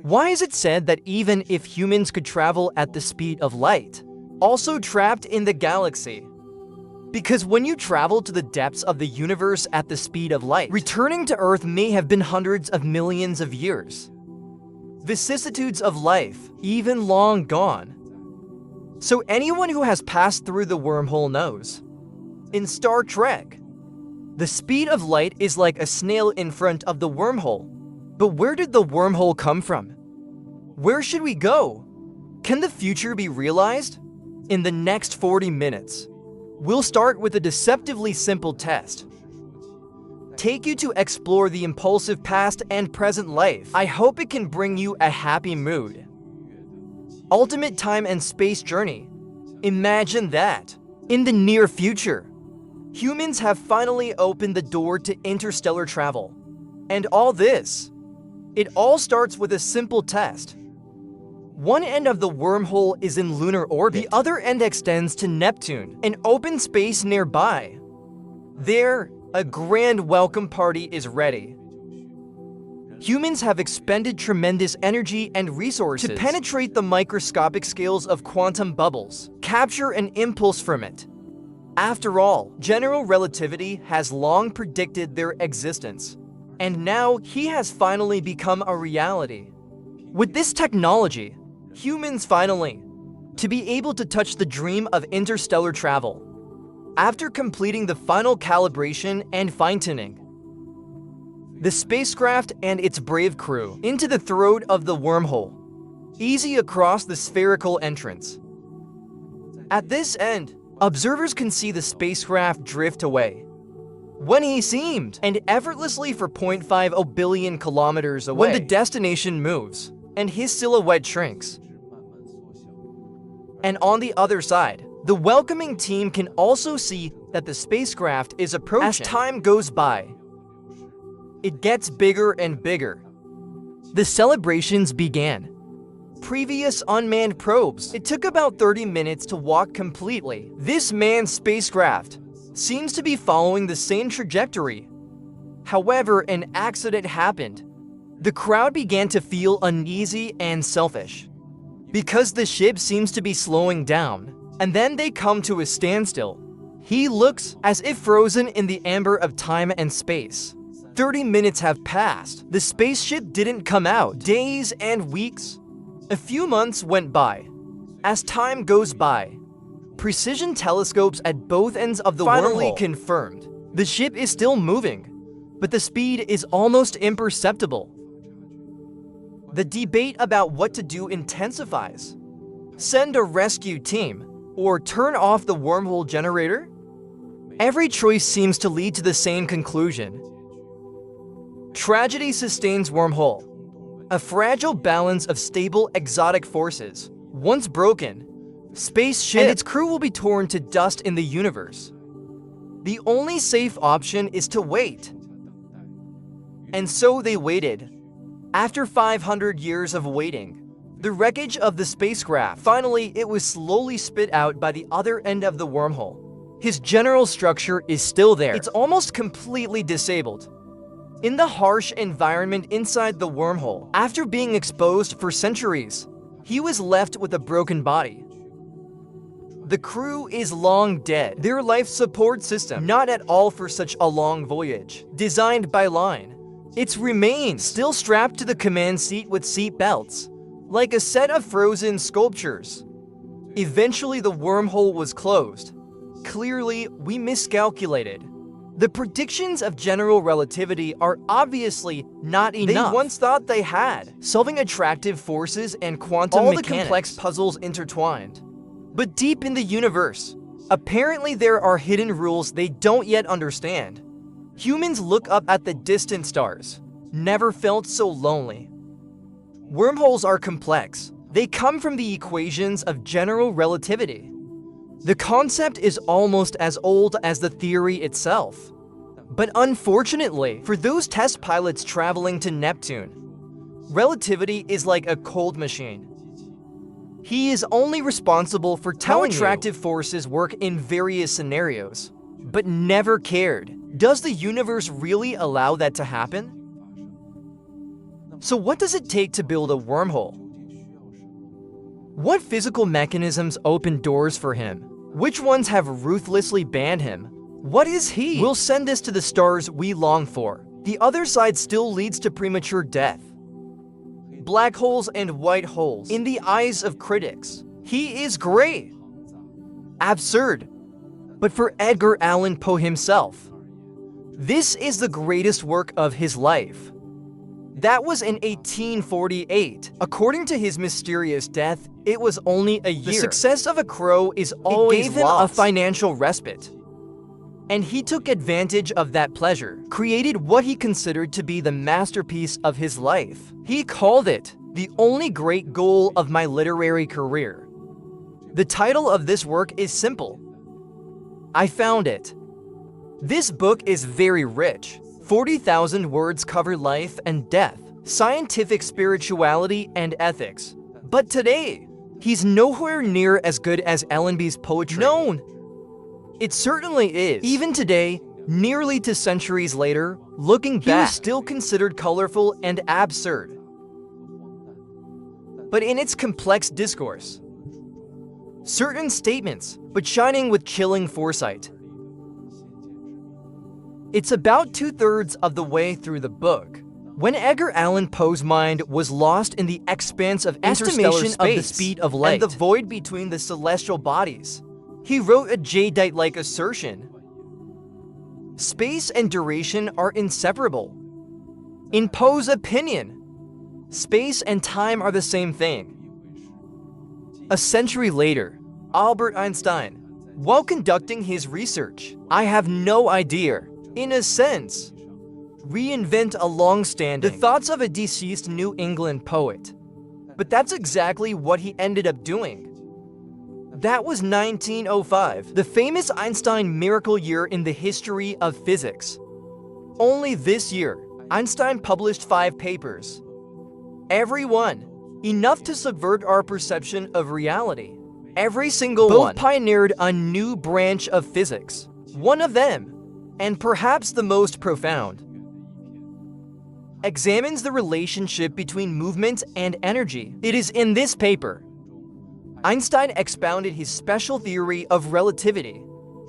Why is it said that even if humans could travel at the speed of light, also trapped in the galaxy? Because when you travel to the depths of the universe at the speed of light, returning to Earth may have been hundreds of millions of years. Vicissitudes of life, even long gone. So anyone who has passed through the wormhole knows. In Star Trek, the speed of light is like a snail in front of the wormhole. But where did the wormhole come from? Where should we go? Can the future be realized? In the next 40 minutes, we'll start with a deceptively simple test. Take you to explore the impulsive past and present life. I hope it can bring you a happy mood. Ultimate time and space journey. Imagine that. In the near future, humans have finally opened the door to interstellar travel. And all this, it all starts with a simple test. One end of the wormhole is in lunar orbit. The other end extends to Neptune, an open space nearby. There, a grand welcome party is ready. Humans have expended tremendous energy and resources to penetrate the microscopic scales of quantum bubbles, capture an impulse from it. After all, general relativity has long predicted their existence, and now he has finally become a reality. With this technology, humans finally, to be able to touch the dream of interstellar travel. After completing the final calibration and fine-tuning, the spacecraft and its brave crew into the throat of the wormhole, easy across the spherical entrance. At this end, observers can see the spacecraft drift away. When he seemed, and effortlessly for 0.50 billion kilometers away, when the destination moves, and his silhouette shrinks. And on the other side, the welcoming team can also see that the spacecraft is approaching. As time goes by, it gets bigger and bigger. The celebrations began. Previous unmanned probes. It took about 30 minutes to walk completely. This manned spacecraft seems to be following the same trajectory. However, an accident happened. The crowd began to feel uneasy and selfish, because the ship seems to be slowing down, and then they come to a standstill. He looks as if frozen in the amber of time and space. 30 minutes have passed. The spaceship didn't come out. Days and weeks. A few months went by. As time goes by, precision telescopes at both ends of the finally wormhole confirmed the ship is still moving, but the speed is almost imperceptible. The debate about what to do intensifies. Send a rescue team, or turn off the wormhole generator? Every choice seems to lead to the same conclusion. Tragedy sustains wormhole. A fragile balance of stable exotic forces. Once broken, spaceship and its crew will be torn to dust in the universe. The only safe option is to wait. And so they waited. After 500 years of waiting, the wreckage of the spacecraft, finally it was slowly spit out by the other end of the wormhole. His general structure is still there. It's almost completely disabled. In the harsh environment inside the wormhole, after being exposed for centuries, he was left with a broken body. The crew is long dead. Their life support system, not at all for such a long voyage, designed by line. Its remains still strapped to the command seat with seat belts, like a set of frozen sculptures. Eventually the wormhole was closed. Clearly, we miscalculated. The predictions of general relativity are obviously not enough. They once thought they had, solving attractive forces and quantum mechanics. All the complex puzzles intertwined. But deep in the universe, apparently there are hidden rules they don't yet understand. Humans look up at the distant stars. Never felt so lonely. Wormholes are complex. They come from the equations of general relativity. The concept is almost as old as the theory itself. But unfortunately, for those test pilots traveling to Neptune, relativity is like a cold machine. He is only responsible for telling how attractive forces work in various scenarios, but never cared. Does the universe really allow that to happen? So what does it take to build a wormhole? What physical mechanisms open doors for him? Which ones have ruthlessly banned him? What is he? Will send us to the stars we long for. The other side still leads to premature death. Black holes and white holes. In the eyes of critics, he is great. Absurd. But for Edgar Allan Poe himself, this is the greatest work of his life. That was in 1848. According to his mysterious death, it was only a year. The success of a crow is always gave him a financial respite. And he took advantage of that pleasure, created what he considered to be the masterpiece of his life. He called it the only great goal of my literary career. The title of this work is simple. I found it. This book is very rich. 40,000 words cover life and death, scientific spirituality and ethics. But today, he's nowhere near as good as Allenby's poetry. No, it certainly is. Even today, nearly 2 centuries later, looking back, he was still considered colorful and absurd. But in its complex discourse, certain statements, but shining with chilling foresight. It's about 2/3 of the way through the book, when Edgar Allan Poe's mind was lost in the expanse of interstellar space, of the speed of light, and the void between the celestial bodies. He wrote a jadeite-like assertion. Space and duration are inseparable. In Poe's opinion, space and time are the same thing. A century later, Albert Einstein, while conducting his research, I have no idea, in a sense, reinvent a long-standing, the thoughts of a deceased New England poet. But that's exactly what he ended up doing. That was 1905, the famous Einstein miracle year in the history of physics. Only this year, Einstein published 5 papers. Every one, enough to subvert our perception of reality. Every single one pioneered a new branch of physics. One of them, and perhaps the most profound, examines the relationship between movement and energy. It is in this paper Einstein expounded his special theory of relativity.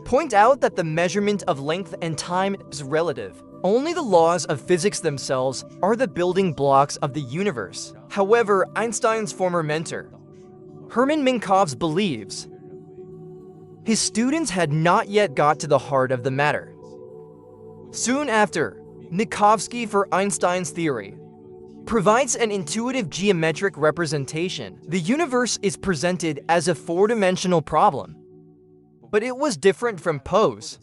Point out that the measurement of length and time is relative. Only the laws of physics themselves are the building blocks of the universe. However, Einstein's former mentor, Hermann Minkowski, believes his students had not yet got to the heart of the matter. Soon after, Minkowski, for Einstein's theory, provides an intuitive geometric representation. The universe is presented as a 4-dimensional problem, but it was different from Poe's.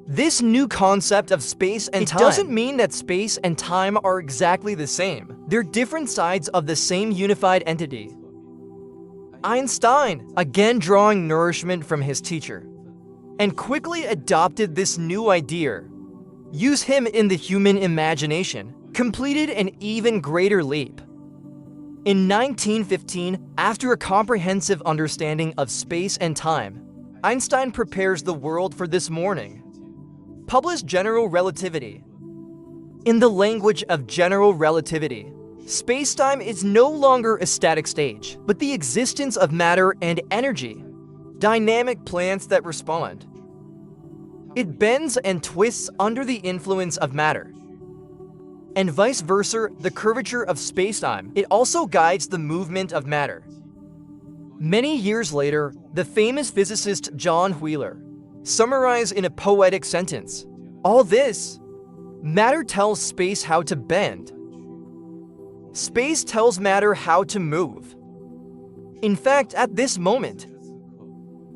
This new concept of space and time doesn't mean that space and time are exactly the same. They're different sides of the same unified entity. Einstein, again drawing nourishment from his teacher, and quickly adopted this new idea. Use him in the human imagination, completed an even greater leap. In 1915, after a comprehensive understanding of space and time, Einstein prepares the world for this morning. Published General Relativity. In the language of general relativity, space-time is no longer a static stage, but the existence of matter and energy, dynamic plants that respond. It bends and twists under the influence of matter. And vice versa, the curvature of space-time, it also guides the movement of matter. Many years later, the famous physicist John Wheeler summarized in a poetic sentence, all this, matter tells space how to bend. Space tells matter how to move. In fact, at this moment,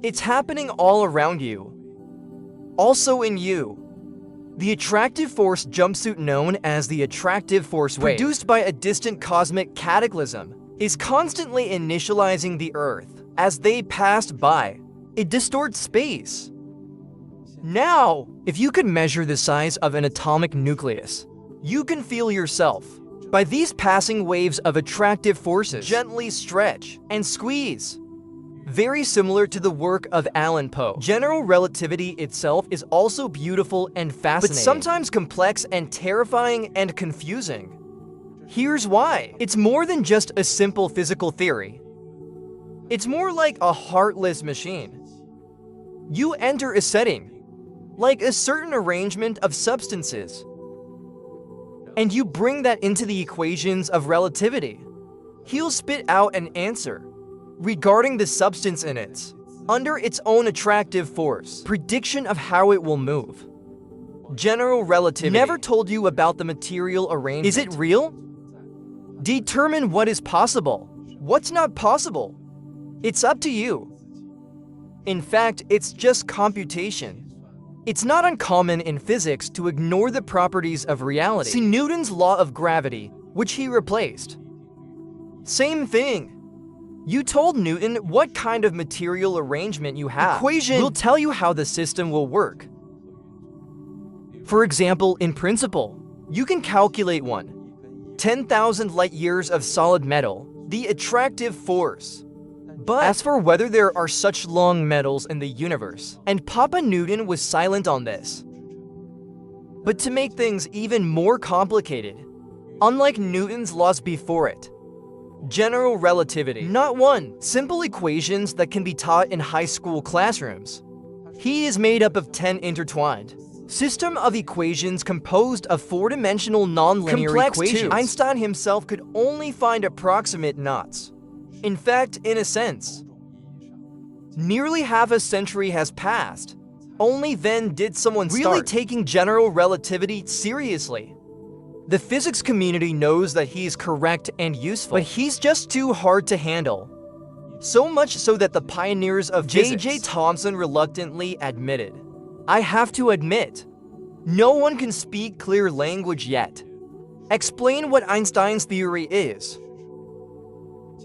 it's happening all around you. Also in you. The attractive force jumpsuit known as the attractive force wave, produced by a distant cosmic cataclysm, is constantly initializing the Earth. As they passed by, it distorts space. Now, if you could measure the size of an atomic nucleus, you can feel yourself, by these passing waves of attractive forces, gently stretch and squeeze. Very similar to the work of Allan Poe. General relativity itself is also beautiful and fascinating, but sometimes complex and terrifying and confusing. Here's why. It's more than just a simple physical theory. It's more like a heartless machine. You enter a setting, like a certain arrangement of substances, and you bring that into the equations of relativity. He'll spit out an answer regarding the substance in it, under its own attractive force, prediction of how it will move. General relativity. Never told you about the material arrangement. Is it real? Determine what is possible. What's not possible? It's up to you. In fact, it's just computation. It's not uncommon in physics to ignore the properties of reality. See Newton's law of gravity, which he replaced. Same thing. You told Newton what kind of material arrangement you have. Equation will tell you how the system will work. For example, in principle, you can calculate 10,000 light years of solid metal, the attractive force. But as for whether there are such long metals in the universe, and Papa Newton was silent on this. But to make things even more complicated, unlike Newton's laws before it, general relativity, not simple equations that can be taught in high school classrooms. He is made up of 10 intertwined system of equations composed of four-dimensional nonlinear equations. Einstein himself could only find approximate knots. In fact, in a sense, nearly half a century has passed. Only then did someone start taking general relativity seriously. The physics community knows that he's correct and useful, but he's just too hard to handle. So much so that the pioneers of J.J. Thomson reluctantly admitted. I have to admit, no one can speak clear language yet. Explain what Einstein's theory is.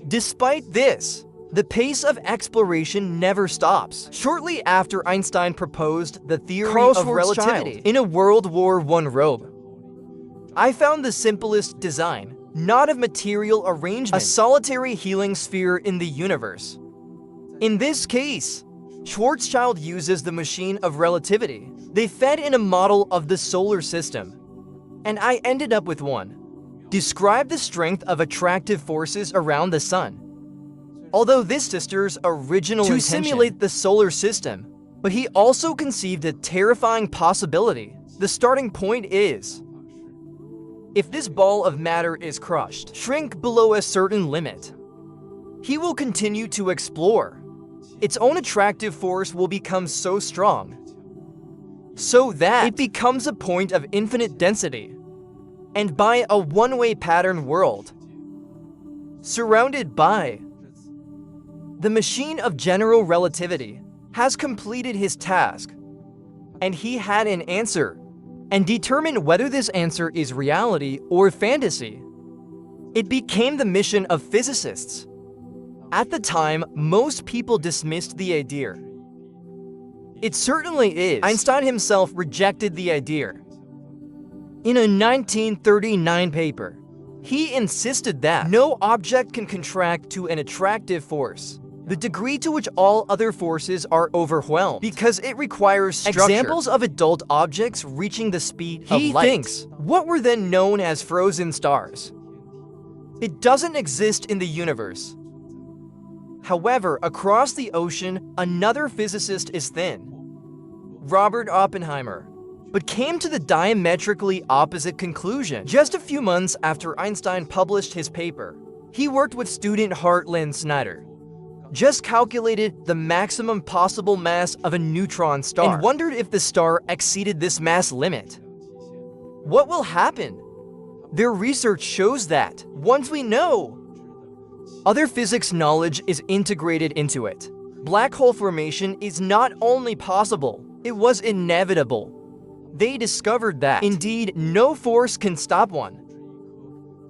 Despite this, the pace of exploration never stops. Shortly after Einstein proposed the theory of relativity in a World War I robe, I found the simplest design, not of material arrangement, a solitary healing sphere in the universe. In this case, Schwarzschild uses the machine of relativity. They fed in a model of the solar system, and I ended up with one. Describe the strength of attractive forces around the sun. Although this sister's original intention to simulate the solar system, but he also conceived a terrifying possibility. The starting point is, if this ball of matter is crushed, shrink below a certain limit, he will continue to explore. Its own attractive force will become so strong, so that it becomes a point of infinite density, and by a one-way pattern world, surrounded by. The machine of general relativity has completed his task, and he had an answer, and determined whether this answer is reality or fantasy. It became the mission of physicists. At the time, most people dismissed the idea. It certainly is. Einstein himself rejected the idea. In a 1939 paper, he insisted that no object can contract to an attractive force, the degree to which all other forces are overwhelmed, because it requires structure. Examples of adult objects reaching the speed of light. He thinks, what were then known as frozen stars? It doesn't exist in the universe. However, across the ocean, another physicist is thin, Robert Oppenheimer, but came to the diametrically opposite conclusion. Just a few months after Einstein published his paper, he worked with student Hartland Snyder, just calculated the maximum possible mass of a neutron star, and wondered if the star exceeded this mass limit. What will happen? Their research shows that, once we know, other physics knowledge is integrated into it. Black hole formation is not only possible, it was inevitable. They discovered that, indeed, no force can stop one.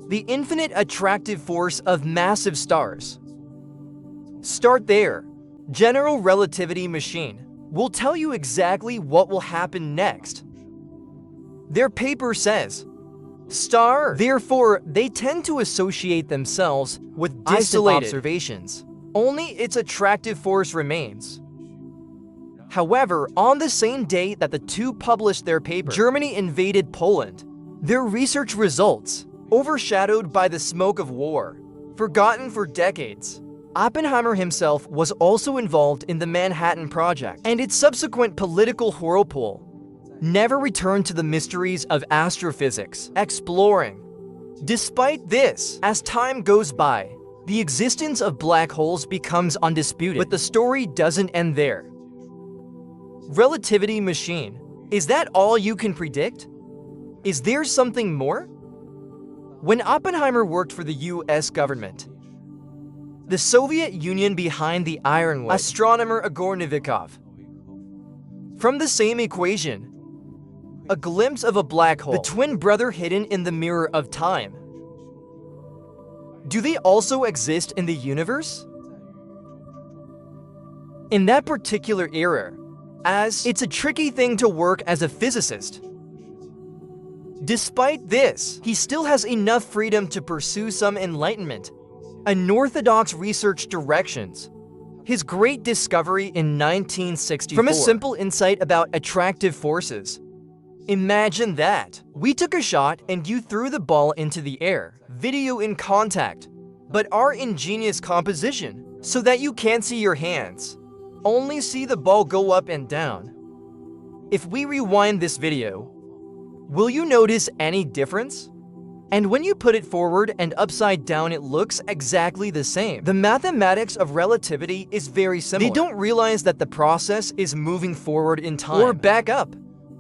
The infinite attractive force of massive stars. Start there. General relativity machine will tell you exactly what will happen next. Their paper says, star. Therefore, they tend to associate themselves with distant observations. Only its attractive force remains. However, on the same day that the two published their paper, Germany invaded Poland. Their research results overshadowed by the smoke of war, forgotten for decades. Oppenheimer himself was also involved in the Manhattan Project, and its subsequent political whirlpool never returned to the mysteries of astrophysics, exploring. Despite this, as time goes by, the existence of black holes becomes undisputed, but the story doesn't end there. Relativity machine. Is that all you can predict? Is there something more? When Oppenheimer worked for the US government, the Soviet Union behind the Ironwood, astronomer Igor Novikov, from the same equation, a glimpse of a black hole, the twin brother hidden in the mirror of time. Do they also exist in the universe? In that particular era, as it's a tricky thing to work as a physicist. Despite this, he still has enough freedom to pursue some enlightenment, unorthodox research directions. His great discovery in 1964. From a simple insight about attractive forces. Imagine that. We took a shot and you threw the ball into the air, video in contact, but our ingenious composition, so that you can't see your hands, only see the ball go up and down. If we rewind this video, will you notice any difference? And when you put it forward and upside down, it looks exactly the same. The mathematics of relativity is very similar. They don't realize that the process is moving forward in time or back up.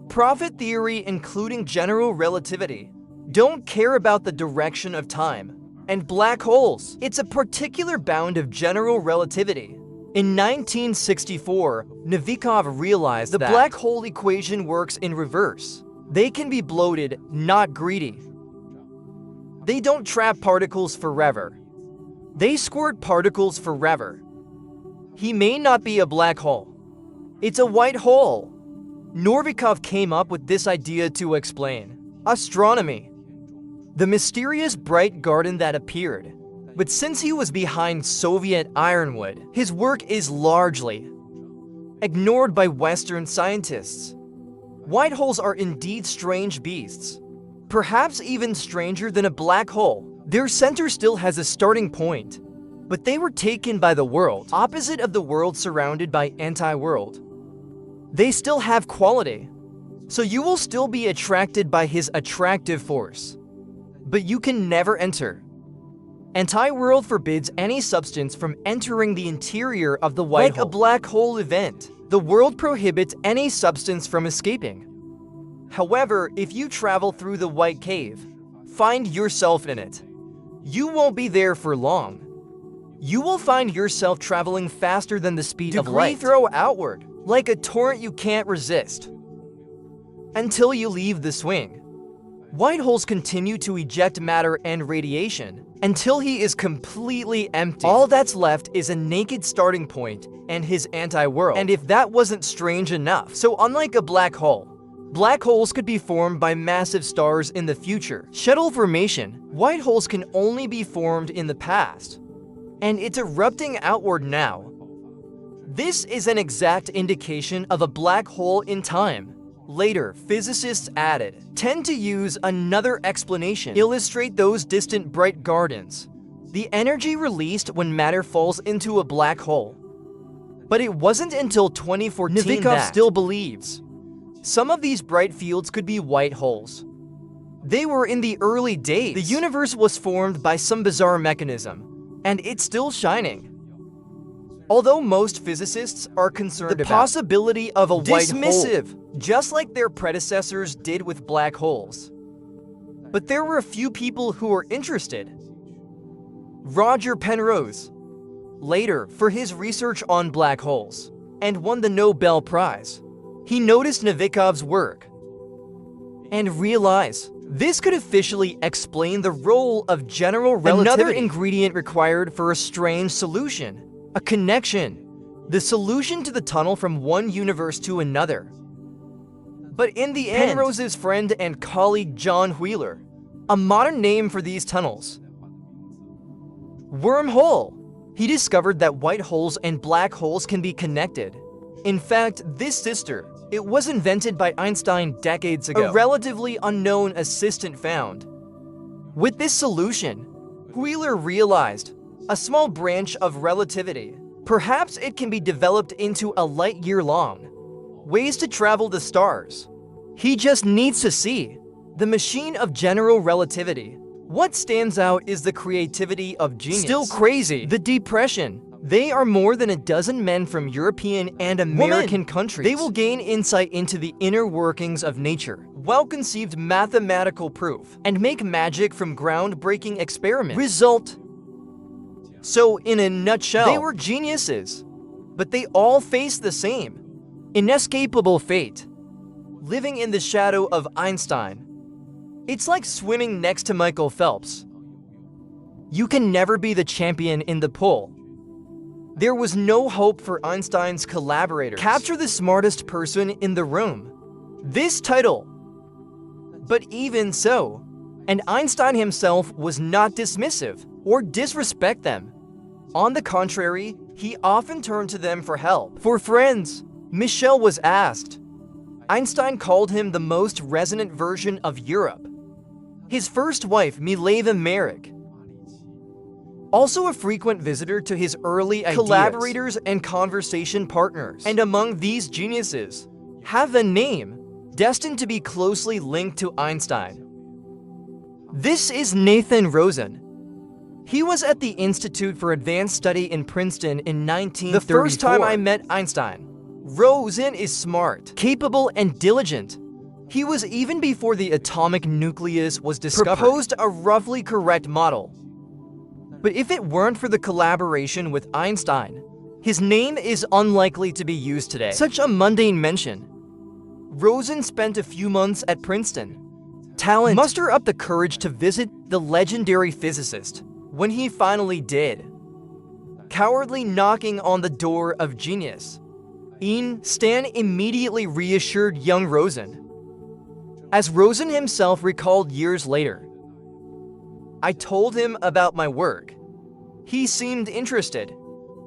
Profit theory, including general relativity, don't care about the direction of time. And black holes, it's a particular bound of general relativity. In 1964, Novikov realized the black hole equation works in reverse. They can be bloated, not greedy. They don't trap particles forever. They squirt particles forever. He may not be a black hole. It's a white hole. Novikov came up with this idea to explain astronomy, the mysterious bright garden that appeared. But since he was behind Soviet Ironwood, his work is largely ignored by Western scientists. White holes are indeed strange beasts, perhaps even stranger than a black hole. Their center still has a starting point, but they were taken by the world, opposite of the world surrounded by anti-world. They still have quality, so you will still be attracted by his attractive force, but you can never enter. Anti-world forbids any substance from entering the interior of the white hole. Like a black hole event, the world prohibits any substance from escaping. However, if you travel through the white cave, find yourself in it, you won't be there for long. You will find yourself traveling faster than the speed of light. Throw outward, like a torrent you can't resist, until you leave the swing. White holes continue to eject matter and radiation until he is completely empty. All that's left is a naked starting point and his anti-world. And if that wasn't strange enough, so unlike a black hole, black holes could be formed by massive stars in the future. Shuttle formation, white holes can only be formed in the past, and it's erupting outward now. This is an exact indication of a black hole in time. Later, physicists added, tend to use another explanation, illustrate those distant bright gardens, the energy released when matter falls into a black hole. But it wasn't until 2014 Novikov still believes some of these bright fields could be white holes. They were in the early days. The universe was formed by some bizarre mechanism, and it's still shining. Although most physicists are concerned about the possibility of a white hole, just like their predecessors did with black holes. But there were a few people who were interested. Roger Penrose, later for his research on black holes, and won the Nobel Prize. He noticed Novikov's work and realized this could officially explain the role of general relativity. Another ingredient required for a strange solution. A connection, the solution to the tunnel from one universe to another. But in the end, Penrose's friend and colleague John Wheeler, a modern name for these tunnels, Wormhole, he discovered that white holes and black holes can be connected. In fact, this sister, it was invented by Einstein decades ago. A relatively unknown assistant found With this solution, Wheeler realized a small branch of relativity. Perhaps it can be developed into a light-year long ways to travel the stars. He just needs to see the machine of general relativity. What stands out is the creativity of genius. Still crazy, the depression. They are more than a dozen men from European and American countries. They will gain insight into the inner workings of nature, well-conceived mathematical proof, and make magic from groundbreaking experiments. Result. So, in a nutshell, they were geniuses, but they all faced the same inescapable fate, living in the shadow of Einstein. It's like swimming next to Michael Phelps. You can never be the champion in the pool. There was no hope for Einstein's collaborators. Capture the smartest person in the room. This title. But even so, and Einstein himself was not dismissive or disrespect them. On the contrary, he often turned to them for help. For friends, Michel was asked. Einstein called him the most resonant version of Europe. His first wife, Mileva Maric, also a frequent visitor to his early ideas. Collaborators and conversation partners. And among these geniuses, have a name destined to be closely linked to Einstein. This is Nathan Rosen. He was at the Institute for Advanced Study in Princeton in 1934. The first time I met Einstein. Rosen is smart, capable, and diligent. He was even before the atomic nucleus was discovered. Proposed a roughly correct model. But if it weren't for the collaboration with Einstein, his name is unlikely to be used today. Such a mundane mention. Rosen spent a few months at Princeton. Talent. Muster up the courage to visit the legendary physicist when he finally did. Cowardly knocking on the door of genius. Stan immediately reassured young Rosen. As Rosen himself recalled years later, I told him about my work. He seemed interested,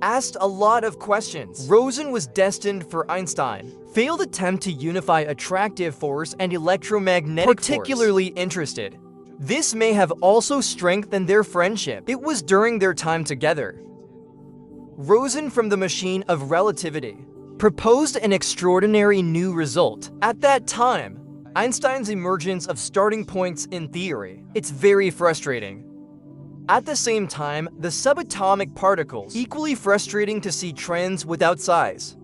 asked a lot of questions. Rosen was destined for Einstein. Failed attempt to unify attractive force and electromagnetic particularly force. Interested. This may have also strengthened their friendship. It was during their time together. Rosen from the machine of relativity proposed an extraordinary new result. At that time, Einstein's emergence of starting points in theory. It's very frustrating. At the same time, the subatomic particles, equally frustrating to see trends without size.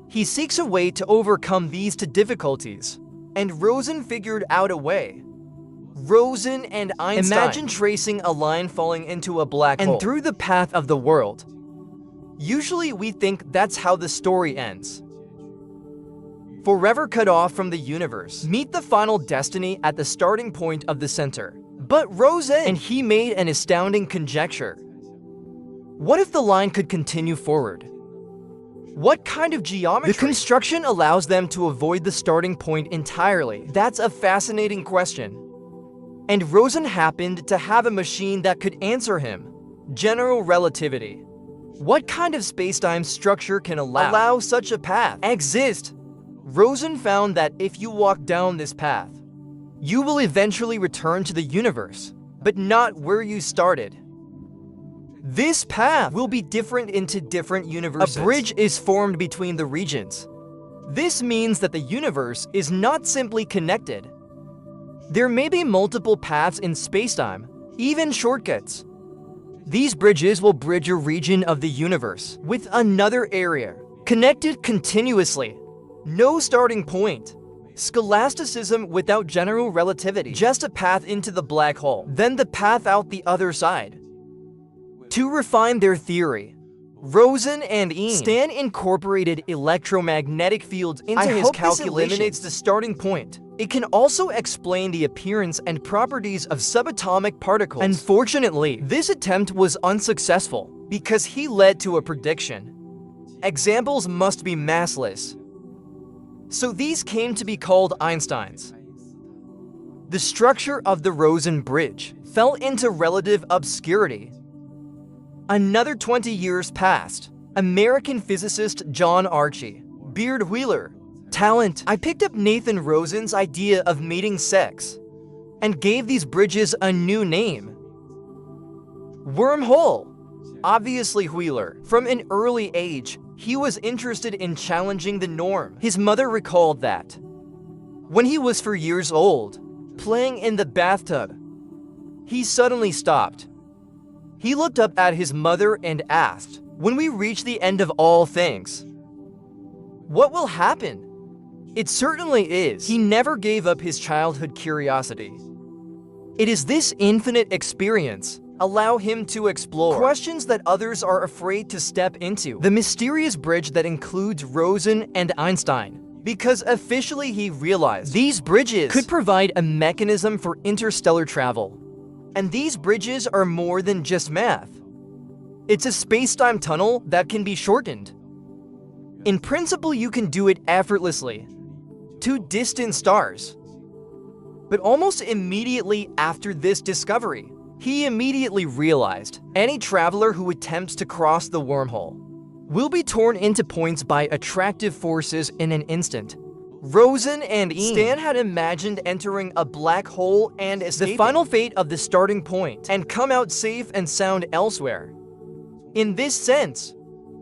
He seeks a way to overcome these two difficulties, and Rosen figured out a way. Rosen and Einstein. Imagine tracing a line falling into a black hole and through the path of the world. Usually we think that's how the story ends. Forever cut off from the universe. Meet the final destiny at the starting point of the center. But Rosen and he made an astounding conjecture. What if the line could continue forward? What kind of geometry? The construction allows them to avoid the starting point entirely. That's a fascinating question. And Rosen happened to have a machine that could answer him. General relativity. What kind of spacetime structure can allow such a path exist? Rosen found that if you walk down this path, you will eventually return to the universe, but not where you started. This path will be different into different universes. A bridge is formed between the regions. This means that the universe is not simply connected. There may be multiple paths in spacetime, even shortcuts. These bridges will bridge a region of the universe with another area, connected continuously. No starting point. Scholasticism without general relativity. Just a path into the black hole, then the path out the other side. To refine their theory, Rosen and Stan incorporated electromagnetic fields into his calculations. This eliminates the starting point. It can also explain the appearance and properties of subatomic particles. Unfortunately, this attempt was unsuccessful because he led to a prediction. Examples must be massless. So these came to be called Einsteins. The structure of the Rosen Bridge fell into relative obscurity. Another 20 years passed. American physicist John Archie, Beard Wheeler, talent. I picked up Nathan Rosen's idea of mating sex. and gave these bridges a new name: Wormhole. Obviously Wheeler, from an early age, he was interested in challenging the norm. His mother recalled that when he was 4 years old, playing in the bathtub, he suddenly stopped. He looked up at his mother and asked, "When we reach the end of all things, what will happen?" It certainly is. He never gave up his childhood curiosity. It is this infinite experience allow him to explore questions that others are afraid to step into. The mysterious bridge that includes Rosen and Einstein, because officially he realized these bridges could provide a mechanism for interstellar travel. And these bridges are more than just math. It's a space-time tunnel that can be shortened. In principle, you can do it effortlessly to distant stars. But almost immediately after this discovery, he immediately realized any traveler who attempts to cross the wormhole will be torn into points by attractive forces in an instant. Rosen and Stan had imagined entering a black hole and escaping the final fate of the starting point and come out safe and sound elsewhere. In this sense,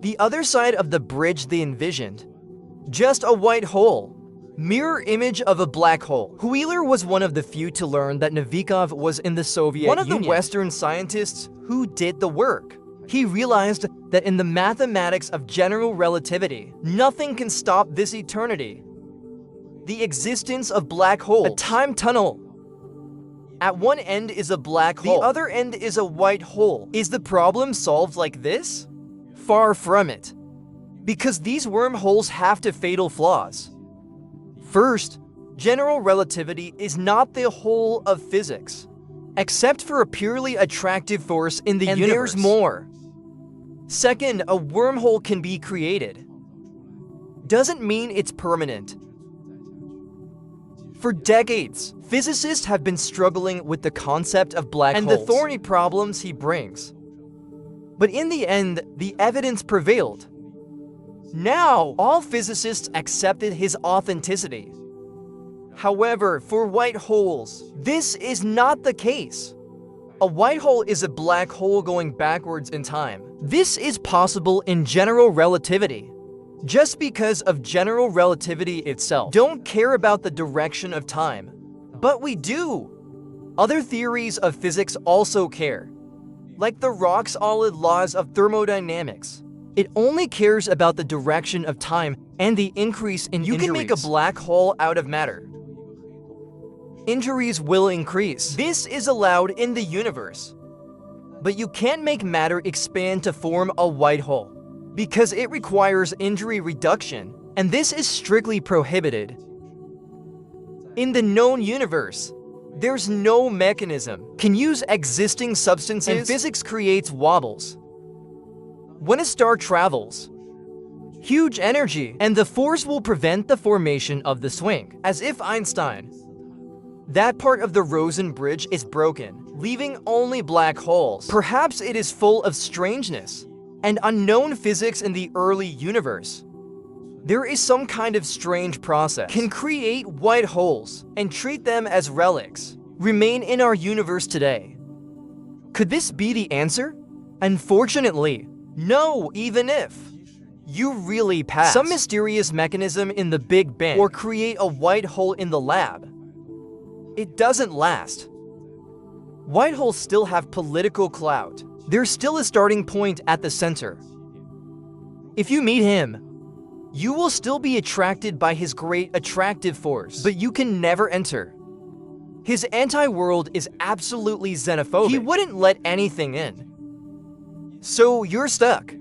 the other side of the bridge they envisioned, just a white hole, mirror image of a black hole. Wheeler was one of the few to learn that Novikov was in the Soviet Union, one of the Western scientists who did the work. He realized that in the mathematics of general relativity, nothing can stop this eternity. The existence of black holes, a time tunnel. At one end is a black hole, the other end is a white hole. Is the problem solved like this? Far from it. Because these wormholes have fatal flaws. First, general relativity is not the whole of physics, except for a purely attractive force in the universe. And there's more. Second, a wormhole can be created. Doesn't mean it's permanent. For decades, physicists have been struggling with the concept of black holes and the thorny problems he brings. But in the end, the evidence prevailed. Now, all physicists accepted his authenticity. However, for white holes, this is not the case. A white hole is a black hole going backwards in time. This is possible in general relativity. Just because of general relativity itself, don't care about the direction of time. But we do. Other theories of physics also care, like the rock-solid laws of thermodynamics. It only cares about the direction of time and the increase in injuries. You can make a black hole out of matter. Injuries will increase. This is allowed in the universe. But you can't make matter expand to form a white hole, because it requires injury reduction, and this is strictly prohibited. In the known universe, there's no mechanism can use existing substances, and physics creates wobbles. When a star travels, huge energy, and the force will prevent the formation of the swing, as if Einstein. That part of the Rosen Bridge is broken, leaving only black holes. Perhaps it is full of strangeness and unknown physics in the early universe. There is some kind of strange process can create white holes and treat them as relics, remain in our universe today. Could this be the answer? Unfortunately, no, even if you really pass some mysterious mechanism in the Big Bang or create a white hole in the lab, it doesn't last. White holes still have political clout. There's still a starting point at the center. If you meet him, you will still be attracted by his great attractive force, but you can never enter. His anti-world is absolutely xenophobic. He wouldn't let anything in. So you're stuck,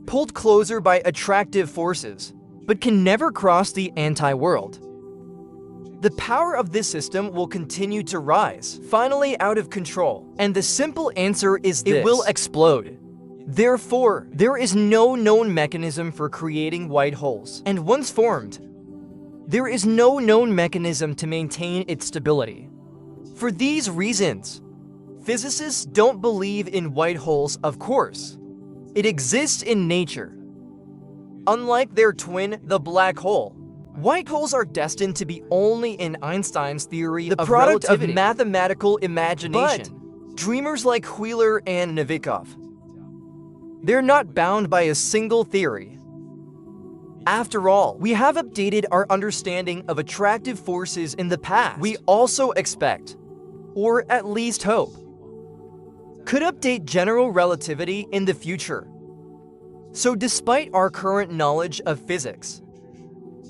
pulled closer by attractive forces, but can never cross the anti-world. The power of this system will continue to rise, finally out of control, and the simple answer is this: it will explode. Therefore, there is no known mechanism for creating white holes, and once formed, there is no known mechanism to maintain its stability. For these reasons, physicists don't believe in white holes, of course. It exists in nature. Unlike their twin, the black hole, White holes are destined to be only in Einstein's theory the product relativity. Of mathematical imagination. But dreamers like Wheeler and Novikov, they're not bound by a single theory. After all, we have updated our understanding of attractive forces in the past. We also expect, or at least hope, could update general relativity in the future. So despite our current knowledge of physics,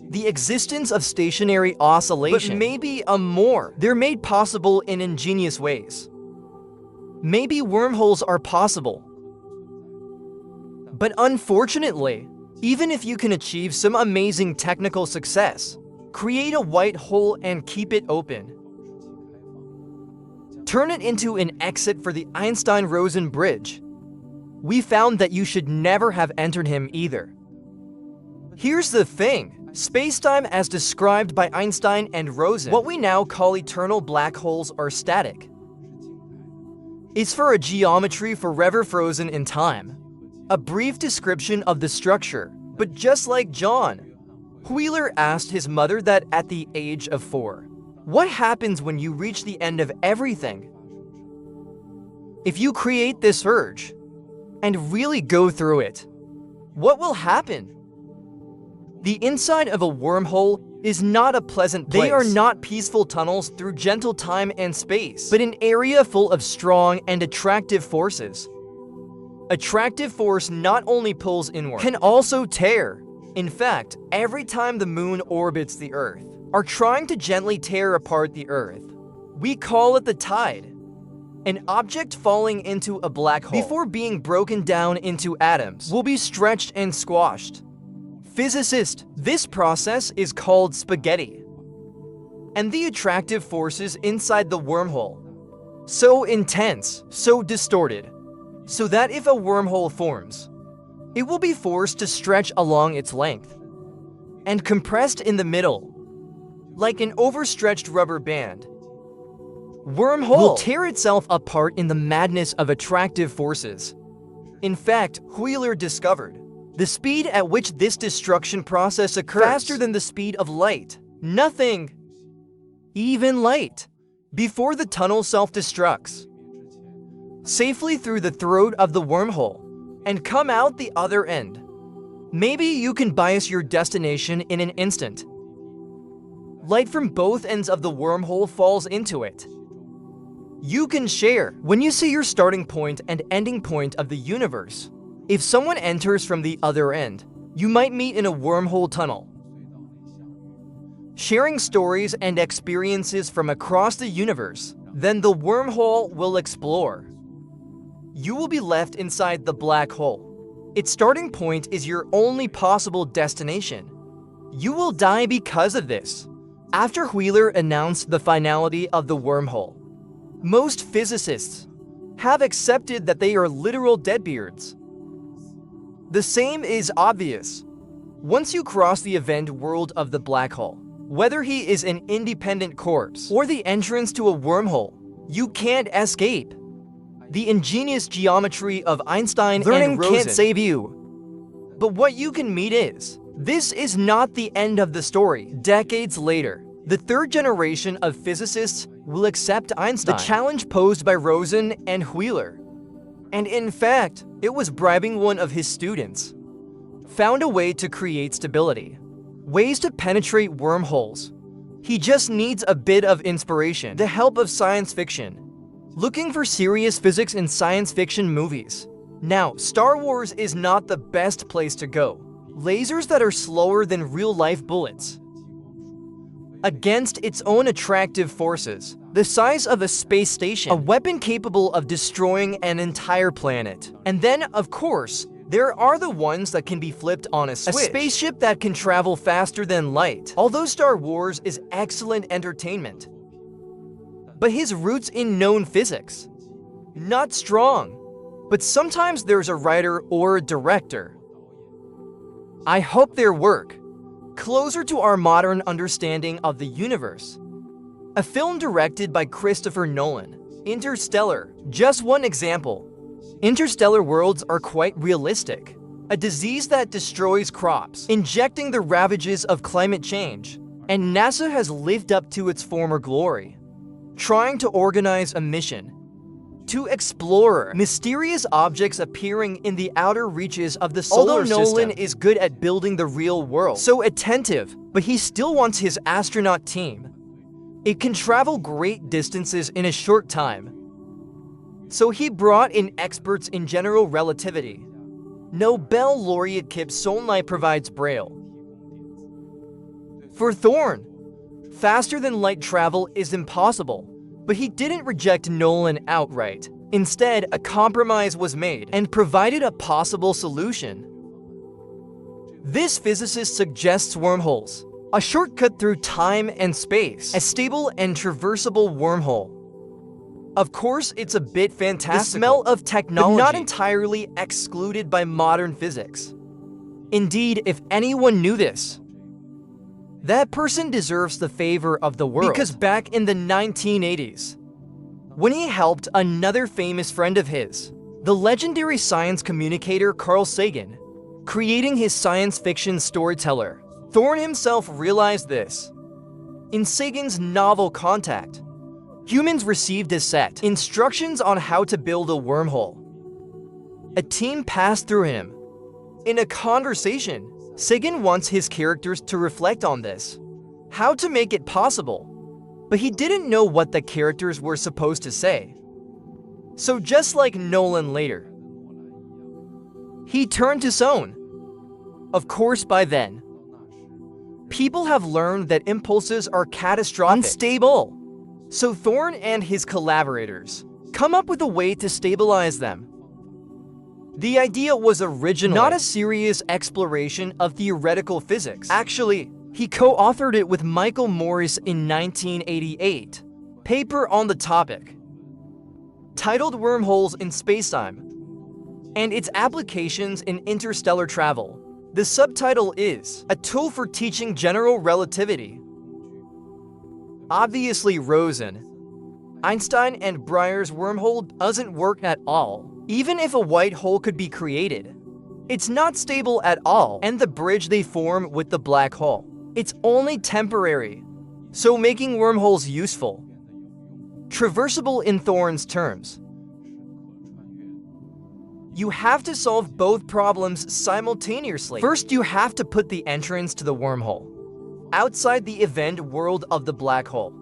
the existence of stationary oscillation, but maybe more, they're made possible in ingenious ways. Maybe wormholes are possible. But unfortunately, even if you can achieve some amazing technical success, create a white hole and keep it open, turn it into an exit for the Einstein-Rosen Bridge, we found that you should never have entered him either. Here's the thing. Spacetime as described by Einstein and Rosen, what we now call eternal black holes are static, is for a geometry forever frozen in time. A brief description of the structure, but just like John, Wheeler asked his mother that at the age of 4. What happens when you reach the end of everything? If you create this urge and really go through it, what will happen? The inside of a wormhole is not a pleasant place. They are not peaceful tunnels through gentle time and space, but an area full of strong and attractive forces. Attractive force not only pulls inward, can also tear. In fact, every time the moon orbits the Earth, are trying to gently tear apart the Earth. We call it the tide. An object falling into a black hole, before being broken down into atoms, will be stretched and squashed. Physicist, this process is called spaghetti. And the attractive forces inside the wormhole, so intense, so distorted, so that if a wormhole forms, it will be forced to stretch along its length and compressed in the middle, like an overstretched rubber band. Wormhole will tear itself apart in the madness of attractive forces. In fact, Wheeler discovered the speed at which this destruction process occurs faster than the speed of light. Nothing, even light, before the tunnel self-destructs safely through the throat of the wormhole and come out the other end. Maybe you can bias your destination in an instant. Light from both ends of the wormhole falls into it. You can share when you see your starting point and ending point of the universe. If someone enters from the other end, you might meet in a wormhole tunnel, sharing stories and experiences from across the universe. Then the wormhole will explore. You will be left inside the black hole. Its starting point is your only possible destination. You will die because of this. After Wheeler announced the finality of the wormhole, most physicists have accepted that they are literal deadbeards. The same is obvious. Once you cross the event world of the black hole, whether he is an independent corpse or the entrance to a wormhole, you can't escape. The ingenious geometry of Einstein and Rosen can't save you. But what you can meet is, this is not the end of the story. Decades later, the third generation of physicists will accept Einstein, the challenge posed by Rosen and Wheeler. And in fact, it was bribing one of his students, found a way to create stability, ways to penetrate wormholes. He just needs a bit of inspiration, the help of science fiction. Looking for serious physics in science fiction movies. Now, Star Wars is not the best place to go. Lasers that are slower than real-life bullets. Against its own attractive forces, the size of a space station, a weapon capable of destroying an entire planet. And then, of course, there are the ones that can be flipped on a switch. A spaceship that can travel faster than light. Although Star Wars is excellent entertainment, but his roots in known physics, not strong. But sometimes there's a writer or a director. I hope their work, closer to our modern understanding of the universe. A film directed by Christopher Nolan, Interstellar, just one example. Interstellar worlds are quite realistic. a disease that destroys crops, injecting the ravages of climate change. And NASA has lived up to its former glory, trying to organize a mission to explore mysterious objects appearing in the outer reaches of the solar system. Although Nolan is good at building the real world, so attentive, but he still wants his astronaut team. It can travel great distances in a short time. So he brought in experts in general relativity. Nobel laureate Kip Solnit provides Braille. For Thorne, faster than light travel is impossible. But he didn't reject Nolan outright. Instead, a compromise was made and provided a possible solution. This physicist suggests wormholes, a shortcut through time and space, a stable and traversable wormhole. Of course, it's a bit fantastical, the smell of technology, but not entirely excluded by modern physics. Indeed, if anyone knew this, that person deserves the favor of the world. Because back in the 1980s, when he helped another famous friend of his, the legendary science communicator Carl Sagan, creating his science fiction storyteller, Thorne himself realized this. In Sagan's novel Contact, humans received a set instructions on how to build a wormhole. A team passed through him. In a conversation, Sagan wants his characters to reflect on this, how to make it possible, but he didn't know what the characters were supposed to say. So just like Nolan later, he turned to Sohn. Of course, by then, people have learned that impulses are catastrophic, unstable. So Thorne and his collaborators come up with a way to stabilize them. The idea was originally not a serious exploration of theoretical physics. Actually, he co-authored it with Michael Morris in 1988. Paper on the topic, titled Wormholes in Spacetime and its Applications in Interstellar Travel. The subtitle is A Tool for Teaching General Relativity. Obviously, Rosen, Einstein and Breyer's wormhole doesn't work at all. Even if a white hole could be created, it's not stable at all, and the bridge they form with the black hole, it's only temporary, so making wormholes useful. Traversable in Thorne's terms. You have to solve both problems simultaneously. First, you have to put the entrance to the wormhole outside the event world of the black hole.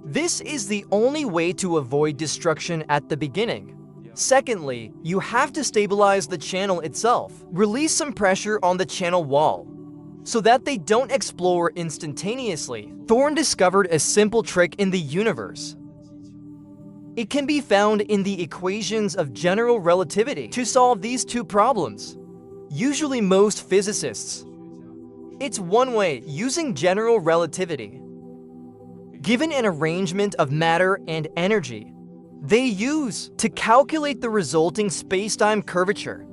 This is the only way to avoid destruction at the beginning. Secondly, you have to stabilize the channel itself. Release some pressure on the channel wall so that they don't explode instantaneously. Thorne discovered a simple trick in the universe. It can be found in the equations of general relativity to solve these two problems. Usually most physicists, it's one way using general relativity. Given an arrangement of matter and energy, they use to calculate the resulting spacetime curvature.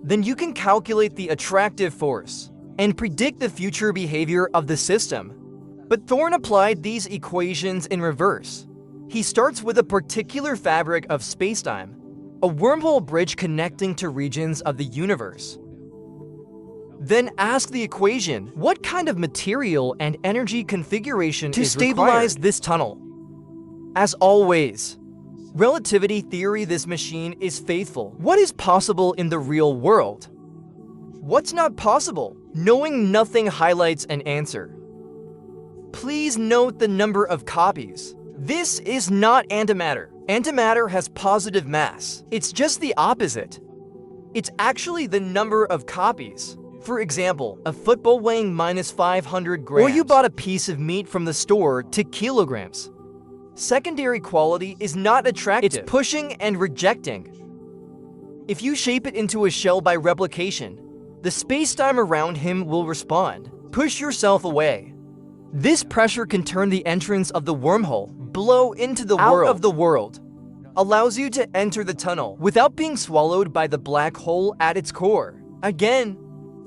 Then you can calculate the attractive force and predict the future behavior of the system. But Thorne applied these equations in reverse. He starts with a particular fabric of spacetime, a wormhole bridge connecting to regions of the universe. Then ask the equation, what kind of material and energy configuration is required to stabilize this tunnel? As always, relativity theory, this machine is faithful. What is possible in the real world? What's not possible? Knowing nothing highlights an answer. Please note the number of copies. This is not antimatter. Antimatter has positive mass. It's just the opposite. It's actually the number of copies. For example, a football weighing minus 500 grams, or you bought a piece of meat from the store to kilograms. Secondary quality is not attractive. It's pushing and rejecting. If you shape it into a shell by replication, the spacetime around him will respond. Push yourself away. This pressure can turn the entrance of the wormhole, blow into the world of the world, allows you to enter the tunnel without being swallowed by the black hole at its core. Again,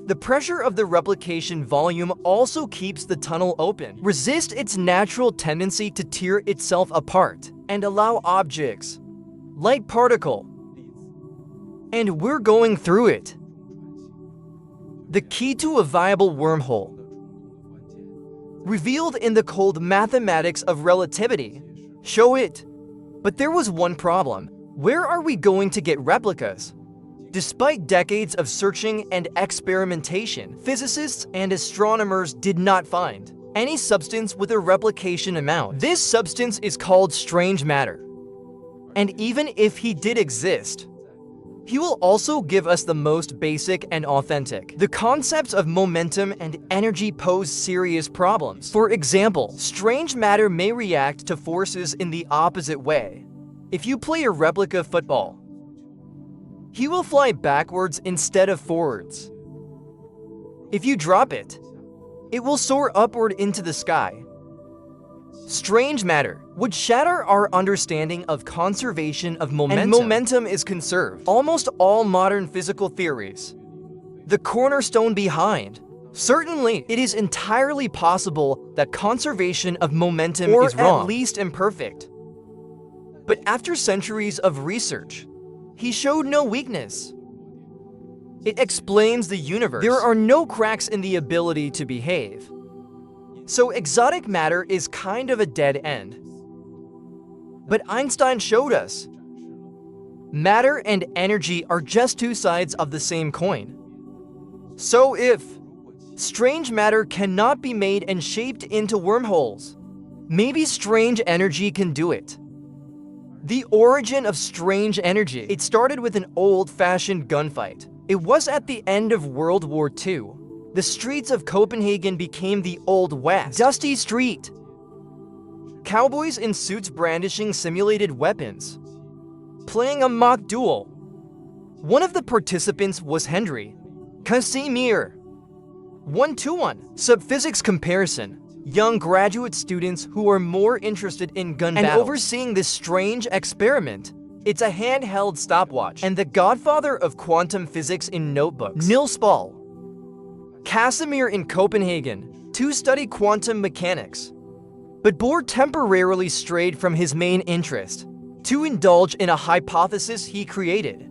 the pressure of the replication volume also keeps the tunnel open, resist its natural tendency to tear itself apart, and allow objects, light particle, and we're going through it. the key to a viable wormhole. Revealed in the cold mathematics of relativity. Show it. But there was one problem. Where are we going to get replicas? Despite decades of searching and experimentation, physicists and astronomers did not find any substance with a replication amount. This substance is called strange matter. And even if he did exist, he will also give us the most basic and authentic. The concepts of momentum and energy pose serious problems. For example, strange matter may react to forces in the opposite way. If you play a replica football, he will fly backwards instead of forwards. If you drop it, it will soar upward into the sky. Strange matter would shatter our understanding of conservation of momentum. And momentum is conserved. Almost all modern physical theories, the cornerstone behind. Certainly, it is entirely possible that conservation of momentum is wrong, at least imperfect. But after centuries of research, he showed no weakness. It explains the universe. There are no cracks in the ability to behave. So exotic matter is kind of a dead end. But Einstein showed us matter and energy are just two sides of the same coin. So if strange matter cannot be made and shaped into wormholes, maybe strange energy can do it. The origin of strange energy. It started with an old-fashioned gunfight. It was at the end of World War II. The streets of Copenhagen became the Old West. Dusty street. Cowboys in suits brandishing simulated weapons, playing a mock duel. One of the participants was Henry Casimir. 1-to-1. Subphysics comparison. Young graduate students who are more interested in gun battles. And overseeing this strange experiment. It's a handheld stopwatch. And the godfather of quantum physics in notebooks, Niels Bohr. Casimir in Copenhagen to study quantum mechanics. But Bohr temporarily strayed from his main interest to indulge in a hypothesis he created.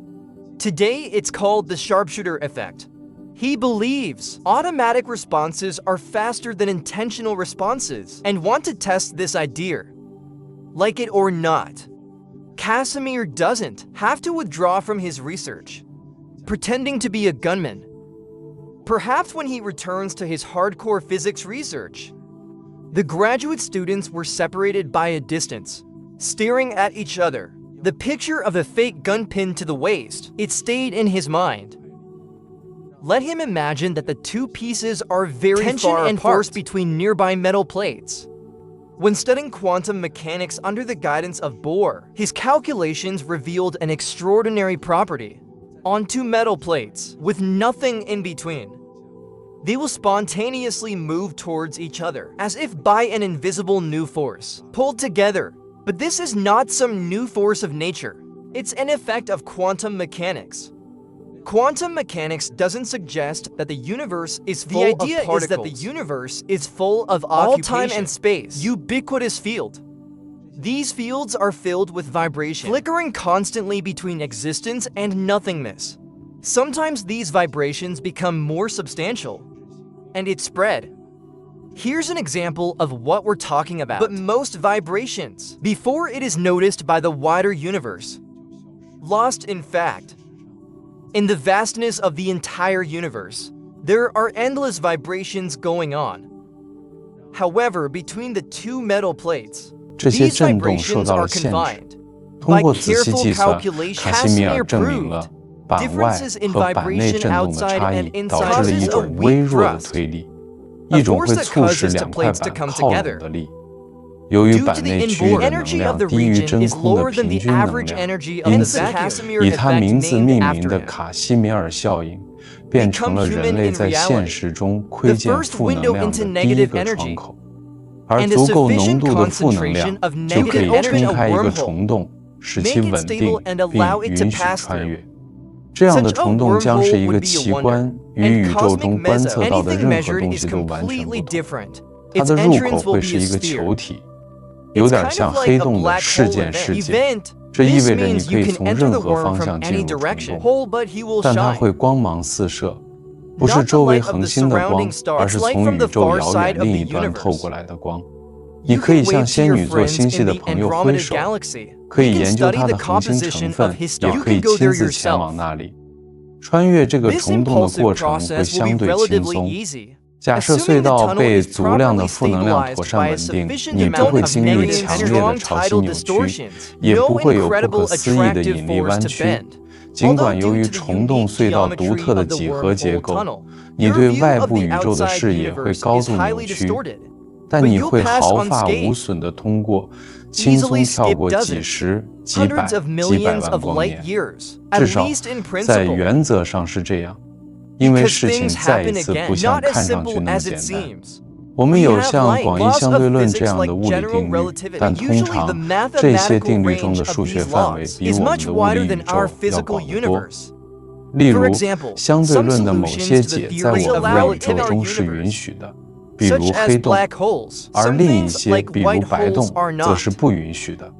Today, it's called the sharpshooter effect. He believes automatic responses are faster than intentional responses and want to test this idea. Like it or not, Casimir doesn't have to withdraw from his research, pretending to be a gunman. Perhaps when he returns to his hardcore physics research. The graduate students were separated by a distance, staring at each other. The picture of a fake gun pinned to the waist, it stayed in his mind. Let him imagine that the two pieces are very tension far and apart. Force between nearby metal plates. When studying quantum mechanics under the guidance of Bohr, his calculations revealed an extraordinary property. On two metal plates, with nothing in between, they will spontaneously move towards each other, as if by an invisible new force, pulled together. But this is not some new force of nature. It's an effect of quantum mechanics. Quantum mechanics doesn't suggest that the universe is full of particles. The idea is that the universe is full of all time and space, ubiquitous field. These fields are filled with vibration, flickering constantly between existence and nothingness. Sometimes these vibrations become more substantial, and it spread. Here's an example of what we're talking about. But most vibrations, before it is noticed by the wider universe, lost in fact. In the vastness of the entire universe, there are endless vibrations going on. However, between the two metal plates, these vibrations are confined. By careful calculation, Casimir proved differences in vibration outside and inside causes a weak thrust, a force that causes the plates to come together. Due to the inborn energy of the region is lower than the average energy of the vacuum, 以它名字命名的卡西米尔效应变成了人类在现实中窥见负能量的第一个窗口。而足够浓度的负能量就可以冲开一个虫洞，使其稳定并允许穿越。这样的虫洞将是一个奇观，与宇宙中观测到的任何东西都完全不同。它的入口会是一个球体，有点像黑洞的事件世界。这意味着你可以从任何方向进入虫洞，但它会光芒四射，不是周围恒星的光，而是从宇宙遥远另一端透过来的光。你可以向仙女座星系的朋友挥手，可以研究它的恒星成分，也可以亲自前往那里。穿越这个虫洞的过程会相对轻松。假设隧道被足量的负能量妥善稳定，你不会经历强烈的潮汐扭曲，也不会有不可思议的引力弯曲。尽管由于虫洞隧道独特的几何结构，你对外部宇宙的视野会高度扭曲，但你会毫发无损地通过，轻松跳过几十、几百万光年。至少在原则上是这样，因为事情再一次不像看上去那么简单。我们有像广义相对论这样的物理定律，但通常这些定律中的数学范围比我们的物理宇宙要广得多。例如，相对论的某些解在我们的宇宙中是允许的，比如黑洞，而另一些，比如白洞，则是不允许的。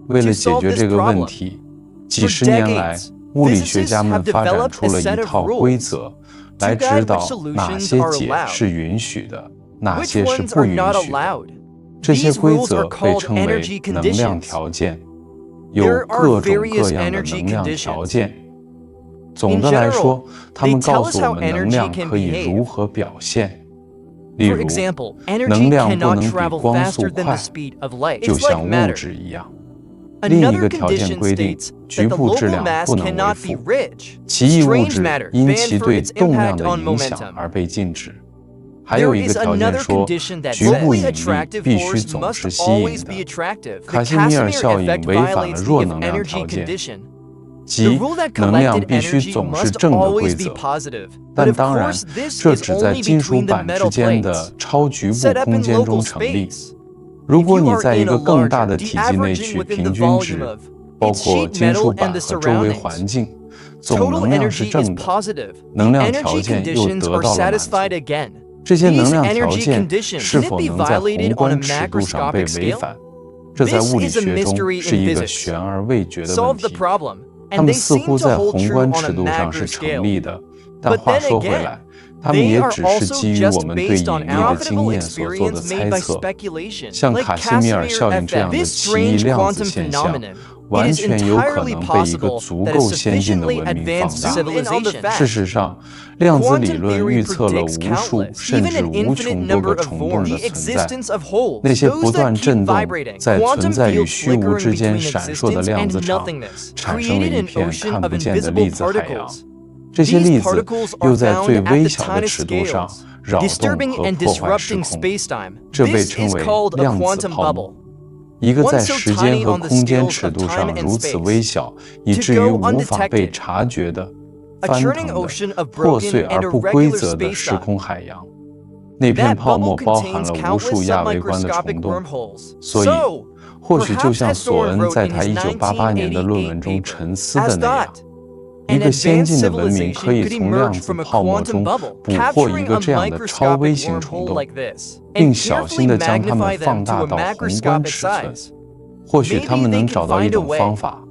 为了解决这个问题，几十年来，物理学家们发展出了一套规则，来指导哪些解是允许的，哪些是不允许的。这些规则被称为能量条件，有各种各样的能量条件。总的来说，它们告诉我们能量可以如何表现。例如，能量不能比光速快，就像物质一样。另一个条件规定，局部质量不能为负，奇异物质因其对动量的影响而被禁止。还有一个条件说，局部引力必须总是吸引的。卡西米尔效应违反了弱能量条件，即能量必须总是正的规则。但当然，这只在金属板之间的超局部空间中成立。如果你在一个更大的体积内取平均值，包括金属板和周围环境，总能量是正的，能量条件又得到了满足。这些能量条件是否能在宏观尺度上被违反，这在物理学中是一个悬而未决的问题。它们似乎在宏观尺度上是成立的，但话说回来，它们也只是基于我们对引力的经验所做的猜测。像卡西米尔效应这样的奇异量子现象，完全有可能被一个足够先进的文明放大。事实上，量子理论预测了无数甚至无穷多个虫洞的存在。那些不断振动，在存在与虚无之间闪烁的量子场，产生了一片看不见的粒子海洋。这些粒子又在最微小的尺度上扰动和破坏时空，这被称为量子泡沫。一个在时间和空间尺度上如此微小，以至于无法被察觉的、翻腾的、破碎而不规则的时空海洋。那片泡沫包含了无数亚微观的虫洞，所以，或许就像索恩在他1988年的论文中沉思的那样，一个先进的文明可以从量子泡沫中捕获一个这样的超微型虫洞，并小心地将它们放大到宏观尺寸。或许他们能找到一种方法，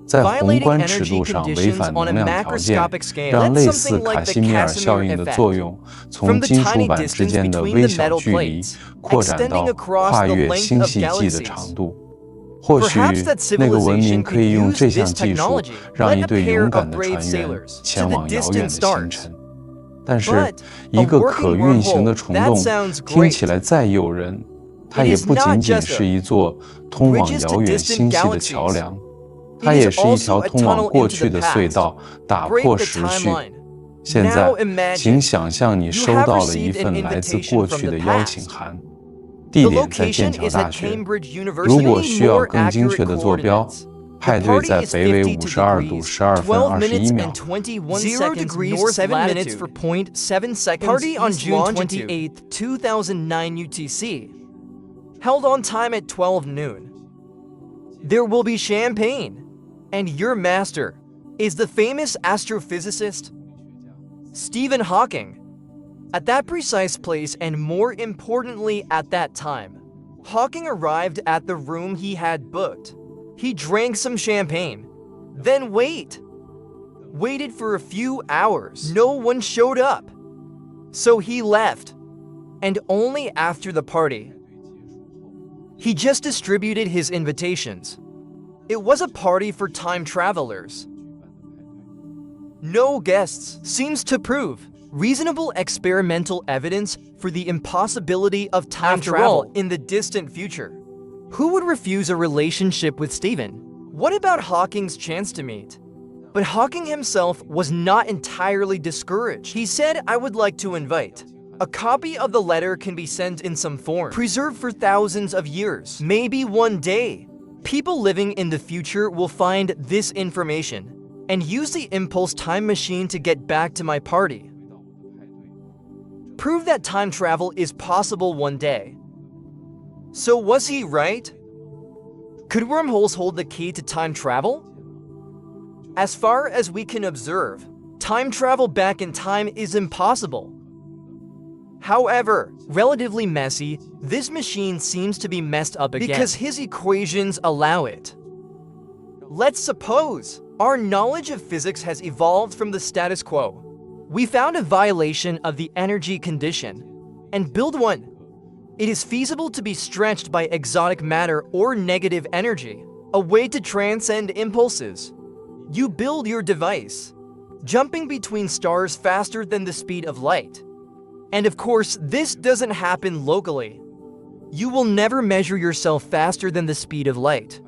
在宏观尺度上违反能量条件，让类似卡西米尔效应的作用从金属板之间的微小距离扩展到跨越星系际的长度。或许那个文明可以用这项技术让一对勇敢的船员前往遥远的星辰。但是，一个可运行的虫洞听起来再诱人，它也不仅仅是一座通往遥远星系的桥梁，它也是一条通往过去的隧道，打破时序。现在，请想象你收到了一份来自过去的邀请函。地点在剑桥大学。如果需要更精确的坐标，派对在北纬52度12分21秒。0 degrees 7 minutes for 0.7 seconds. Party on June 28, 2009 UTC. Held on time at 12 noon. There will be champagne. And your master is the famous astrophysicist Stephen Hawking. At that precise place, and more importantly at that time, Hawking arrived at the room he had booked. He drank some champagne. Then wait. waited for a few hours. No one showed up. So he left. And only after the party. He just distributed his invitations. It was a party for time travelers. No guests seems to prove reasonable experimental evidence for the impossibility of time travel in the distant future. Who would refuse a relationship with Stephen? What about Hawking's chance to meet? But Hawking himself was not entirely discouraged. He said, "I would like to invite." A copy of the letter can be sent in some form, preserved for thousands of years. Maybe one day, people living in the future will find this information and use the impulse time machine to get back to my party. Prove that time travel is possible one day. So was he right? Could wormholes hold the key to time travel? As far as we can observe, time travel back in time is impossible. However, relatively messy, this machine seems to be messed up again because his equations allow it. Let's suppose our knowledge of physics has evolved from the status quo. We found a violation of the energy condition and build one. It is feasible to be stretched by exotic matter or negative energy, a way to transcend impulses. You build your device, jumping between stars faster than the speed of light. And of course, this doesn't happen locally. You will never measure yourself faster than the speed of light.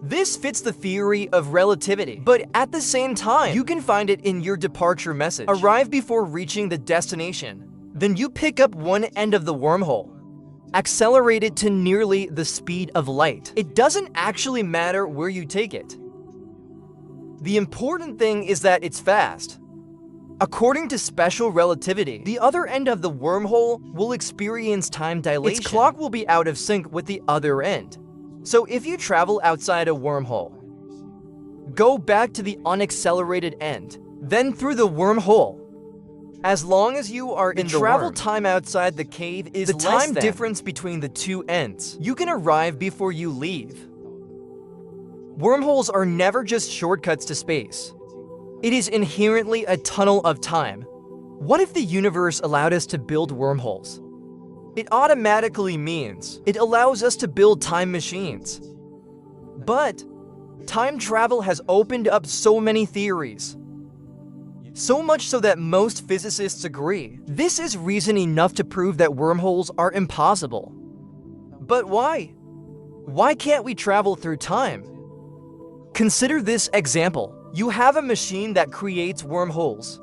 This fits the theory of relativity, but at the same time, you can find it in your departure message. Arrive before reaching the destination. Then you pick up one end of the wormhole, accelerated to nearly the speed of light. It doesn't actually matter where you take it. The important thing is that it's fast. According to special relativity, the other end of the wormhole will experience time dilation. Its clock will be out of sync with the other end. So if you travel outside a wormhole, go back to the unaccelerated end, then through the wormhole. As long as you are in the travel time outside the cave is the time difference between the two ends. You can arrive before you leave. Wormholes are never just shortcuts to space. It is inherently a tunnel of time. What if the universe allowed us to build wormholes? It automatically means it allows us to build time machines. But time travel has opened up so many theories. So much so that most physicists agree. This is reason enough to prove that wormholes are impossible. But why? Why can't we travel through time? Consider this example. You have a machine that creates wormholes.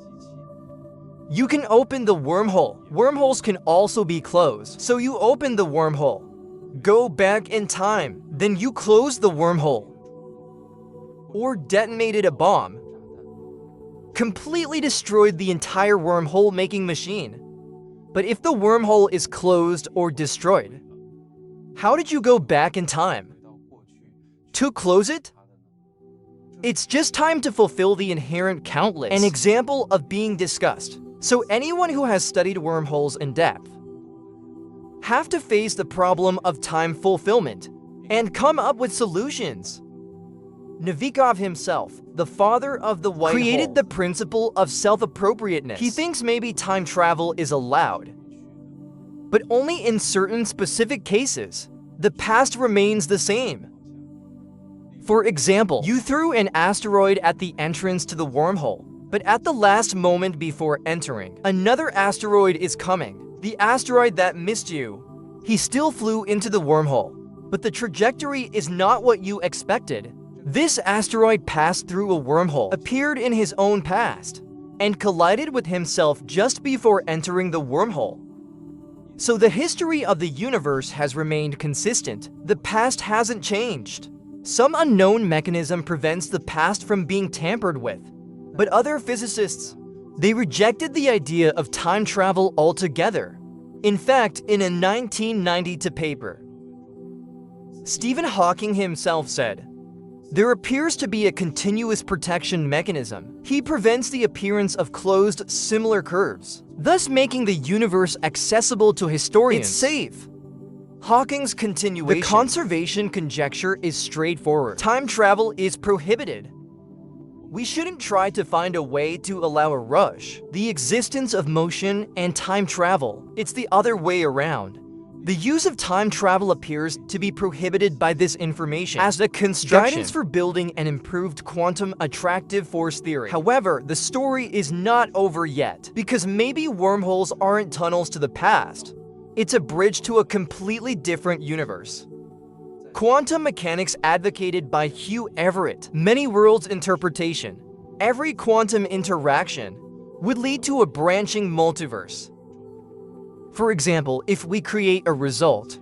You can open the wormhole. Wormholes can also be closed. So you open the wormhole, go back in time, then you close the wormhole. Or detonated a bomb. Completely destroyed the entire wormhole-making machine. But if the wormhole is closed or destroyed, how did you go back in time? To close it? It's just time to fulfill the inherent countless, an example of being discussed. So anyone who has studied wormholes in depth have to face the problem of time fulfillment and come up with solutions. Novikov himself, the father of the white hole, created the principle of self-appropriateness. He thinks maybe time travel is allowed, but only in certain specific cases. The past remains the same. For example, you threw an asteroid at the entrance to the wormhole, but at the last moment before entering, another asteroid is coming. The asteroid that missed you, he still flew into the wormhole, but the trajectory is not what you expected. This asteroid passed through a wormhole, appeared in his own past, and collided with himself just before entering the wormhole. So the history of the universe has remained consistent. The past hasn't changed. Some unknown mechanism prevents the past from being tampered with. But other physicists, they rejected the idea of time travel altogether. In fact, in a 1992 paper, Stephen Hawking himself said, "There appears to be a continuous protection mechanism. He prevents the appearance of closed similar curves, thus making the universe accessible to historians. It's safe." Hawking's continuation. The conservation conjecture is straightforward. Time travel is prohibited. we shouldn't try to find a way to allow a rush, the existence of motion and time travel. It's the other way around. The use of time travel appears to be prohibited by this information as a guidance for building an improved quantum attractive force theory. However, the story is not over yet, because maybe wormholes aren't tunnels to the past. It's a bridge to a completely different universe. Quantum mechanics advocated by Hugh Everett, many worlds interpretation. Every quantum interaction would lead to a branching multiverse. For example, if we create a result,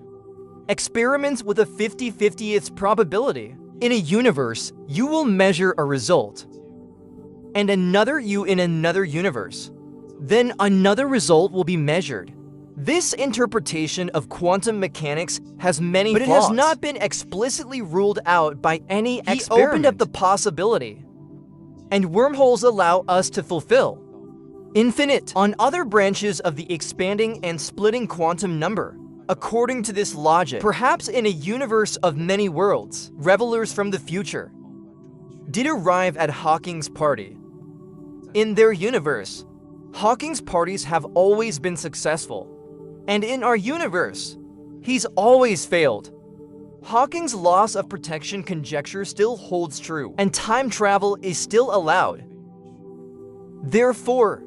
experiments with a 50/50th probability. In a universe, you will measure a result, and another you in another universe. Then another result will be measured. This interpretation of quantum mechanics has many flaws, but it has not been explicitly ruled out by any experiment. He opened up the possibility, and wormholes allow us to fulfill infinite on other branches of the expanding and splitting quantum number. According to this logic, perhaps in a universe of many worlds, revelers from the future did arrive at Hawking's party. In their universe, Hawking's parties have always been successful, and in our universe, he's always failed. Hawking's loss of protection conjecture still holds true, and time travel is still allowed. Therefore,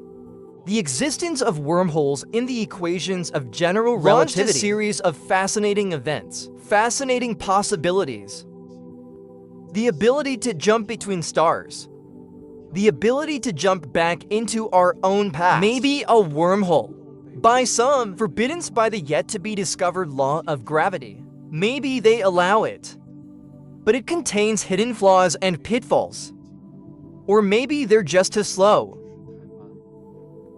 the existence of wormholes in the equations of general relativity launched a series of fascinating events, fascinating possibilities. The ability to jump between stars, the ability to jump back into our own past, maybe a wormhole. By some, forbidden by the yet-to-be-discovered law of gravity. Maybe they allow it, but it contains hidden flaws and pitfalls. Or maybe they're just too slow.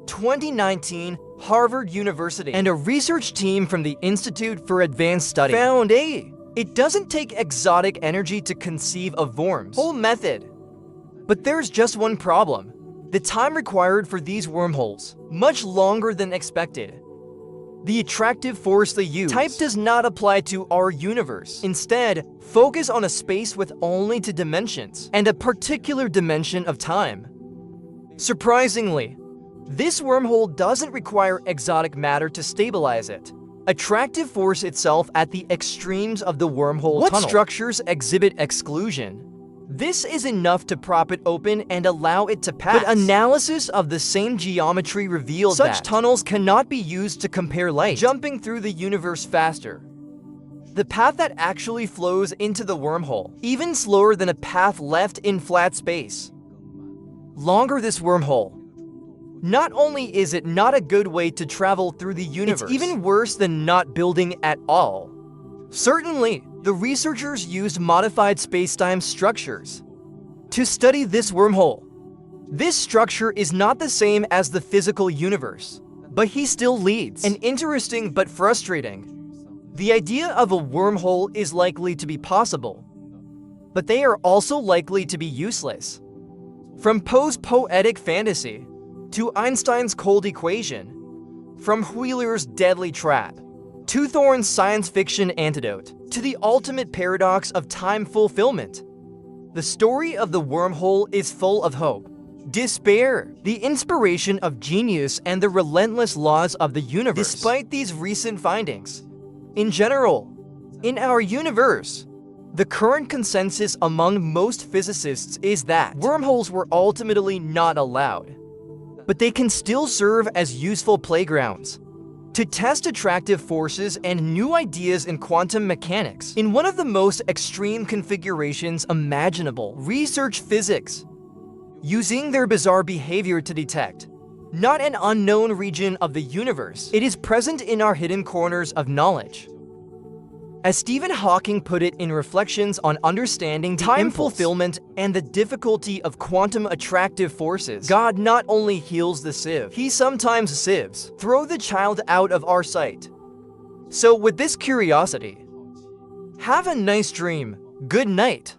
2019, Harvard University and a research team from the Institute for Advanced Study found it doesn't take exotic energy to conceive a wormhole method. But there's just one problem. The time required for these wormholes, much longer than expected. The attractive force they use type does not apply to our universe. Instead, focus on a space with only two dimensions, and a particular dimension of time. Surprisingly, this wormhole doesn't require exotic matter to stabilize it. Attractive force itself at the extremes of the wormhole tunnel. What structures exhibit exclusion? This is enough to prop it open and allow it to pass. But analysis of the same geometry reveals that such tunnels cannot be used to compare light jumping through the universe faster. The path that actually flows into the wormhole, even slower than a path left in flat space. Longer this wormhole. Not only is it not a good way to travel through the universe, it's even worse than not building at all. Certainly, the researchers used modified spacetime structures to study this wormhole. This structure is not the same as the physical universe, but he still leads. And interesting but frustrating. The idea of a wormhole is likely to be possible, but they are also likely to be useless. From Poe's poetic fantasy to Einstein's cold equation, from Wheeler's deadly trap to Thorne's science fiction antidote, to the ultimate paradox of time fulfillment. The story of the wormhole is full of hope, despair, the inspiration of genius, and the relentless laws of the universe. Despite these recent findings, in general, in our universe, the current consensus among most physicists is that wormholes were ultimately not allowed, but they can still serve as useful playgrounds to test attractive forces and new ideas in quantum mechanics. In one of the most extreme configurations imaginable, research physics, using their bizarre behavior to detect not an unknown region of the universe, it is present in our hidden corners of knowledge. As Stephen Hawking put it in Reflections on Understanding Time Fulfillment and the Difficulty of Quantum Attractive Forces, God not only heals the sieve, he sometimes sieves. Throw the child out of our sight. So with this curiosity, have a nice dream. Good night.